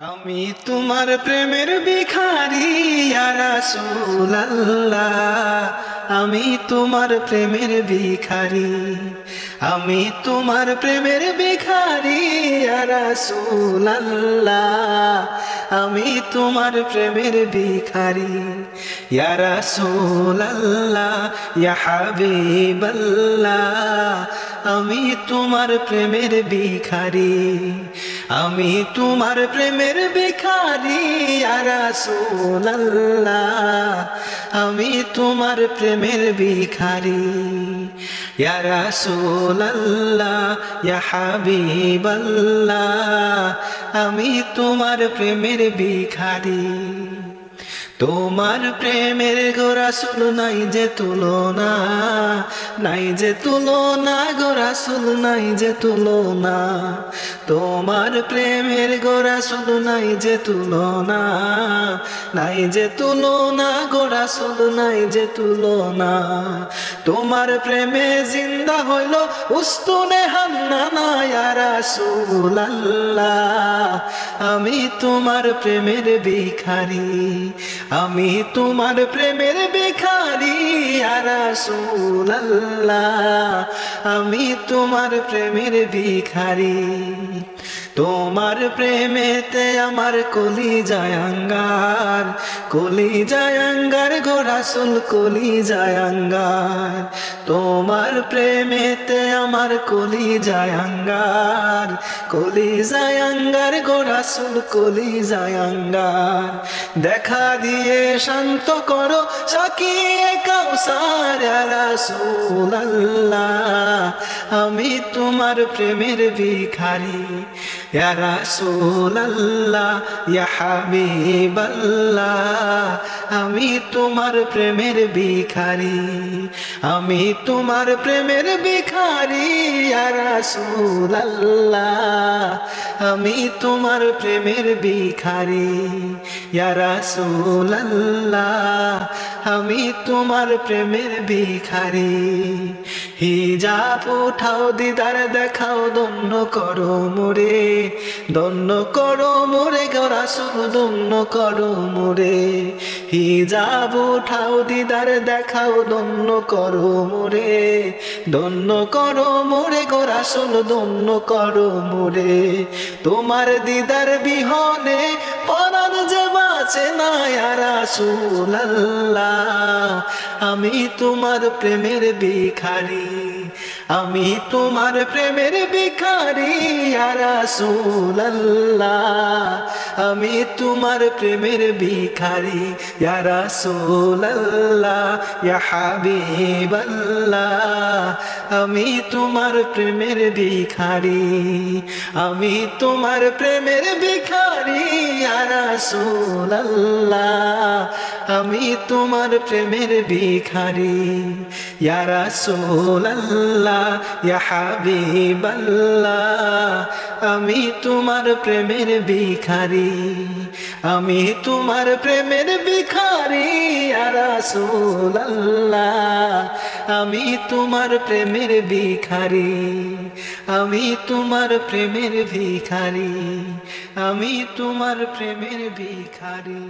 আমি তোমার প্রেমের ভিখারি ইয়া রাসূলুল্লাহ, আমি তোমার প্রেমের ভিখারি, আমি তোমার প্রেমের ভিখারি ইয়া রাসূলুল্লাহ, আমি তোমার প্রেমের ভিখারি ইয়া রাসূলুল্লাহ ইয়া হাবিবাল্লাহ, আমি তোমার প্রেমের ভিখারি, আমি তোমার প্রেমের ভিখারি ইয়া রাসূলুল্লাহ, আমি তোমার প্রেমের ভিখারি ইয়া রাসূলুল্লাহ ইয়া হাবিবাল্লাহ, আমি তোমার প্রেমের ভিখারি। তোমার প্রেমের গো রাসূল নাই যে তুলনা, নাই যে তুলনা গো রাসূল নাই যে তুলনা, তোমার প্রেমের গো রাসূল নাই যে তুলনা, নাই যে তুলনা গো রাসূল নাই যে তুলনা, তোমার প্রেমে জিন্দা হইল উস্তুনে হান্নানা ইয়া রাসূলুল্লাহ, আমি তোমার প্রেমের ভিখারি, আমি তোমার প্রেমের ভিখারি ইয়া রাসূলুল্লাহ, আমি তোমার প্রেমের ভিখারি। তোমার প্রেমেতে আমার কলিজায় আঙ্গার, কলিজায় আঙ্গার গো রাসূল কলিজায় আঙ্গার, তোমার প্রেমেতে আমার কলিজায় আঙ্গার, কলিজায় আঙ্গার গো রাসূল কলিজায় আঙ্গার, দেখা দিয়ে শান্ত করো সাকিয়ে কাউসার ইয়া রাসূলুল্লাহ, আমি তোমার প্রেমের ভিখারি ইয়া রাসূলুল্লাহ ইয়া হাবিবাল্লাহ, আমি তোমার প্রেমের ভিখারি, আমি তোমার প্রেমের ভিখারি ইয়া রাসূলুল্লাহ, আমি তোমার প্রেমের ভিখারি ইয়া রাসূলুল্লাহ, আমি তোমার প্রেমের ভিখারি। হিজাব উঠাও দিদার দেখাও ধন্য করো মোরে, ধন্য করো মোরে গো রাসূল ধন্য করো মোরে, হিজাব উঠাও দিদার দেখাও ধন্য করো মোরে, ধন্য করো মোরে গো রাসূল ধন্য করো মোরে, তোমার দিদার বিহনে পরাণ যে বাঁচে না ইয়া রাসূলুল্লাহ, আমি তোমার প্রেমের ভিখারি, আমি তোমার প্রেমের ভিখারি ইয়া রাসূলুল্লাহ, আমি তোমার প্রেমের ভিখারি ইয়া রাসূলুল্লাহ ইয়া হাবিবাল্লাহ, আমি তোমার প্রেমের ভিখারি, আমি তোমার প্রেমের ভিখারি ইয়া রাসূলুল্লাহ, আমি তোমার প্রেমের ভিখারি ইয়া রাসূলুল্লাহ ইয়া হাবিবাল্লাহ, আমি তোমার প্রেমের ভিখারি, আমি তোমার প্রেমের ভিখারি ইয়া রাসূলুল্লাহ, আমি তোমার প্রেমের ভিখারি, আমি তোমার প্রেমের ভিখারি, আমি তোমার প্রেমের ভিখারি।